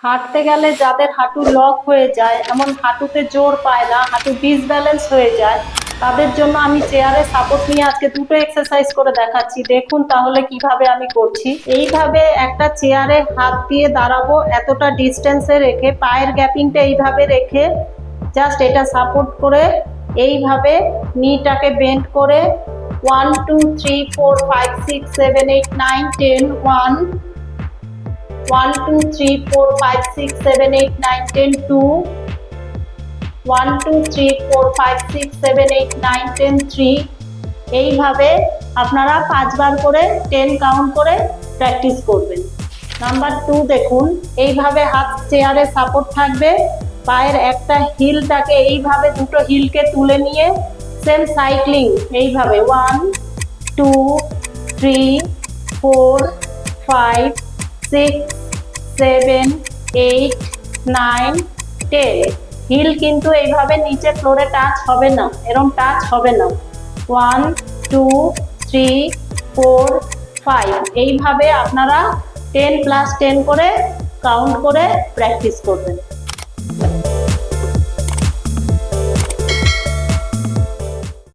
হাঁটতে গেলে যাদের হাঁটু লক হয়ে যায়, এমন হাঁটুতে জোর পায় না, হাঁটু ডিসব্যালেন্স হয়ে যায়, তাদের জন্য আমি চেয়ারে সাপোর্ট নিয়ে আজকে দুটো এক্সারসাইজ করে দেখাচ্ছি। দেখুন তাহলে কিভাবে আমি করছি। এইভাবে একটা চেয়ারে হাত দিয়ে দাঁড়াবো, এতটা ডিস্টেন্সে রেখে, পায়ের গ্যাপিংটা এইভাবে রেখে জাস্ট এটা সাপোর্ট করে এইভাবে নিটাকে বেন্ড করে 1 2 3 4 5 6 7 8 9 10 1 1 2 3 4 5 6 7 8 9 10 2 1 2 3 4 5 6 7 8 9 10 3। এইভাবে আপনারা 5 বার করে 10 কাউন্ট করে প্র্যাকটিস করবেন। নাম্বার 2 দেখুন, এইভাবে হাত চেয়ারে সাপোর্ট থাকবে, পায়ের একটা হিলটাকে এইভাবে দুটো হিলকে তুলে নিয়ে সেম সাইক্লিং এইভাবে 1 2 3 4 5 6 7 8 9 10। হিল কিন্তু এইভাবে নিচে ফ্লোরে টাচ হবে না, এরকম টাচ হবে না। 1 2 3 4 5। এইভাবে আপনারা 10 + 10 করে কাউন্ট করে প্র্যাকটিস করবেন।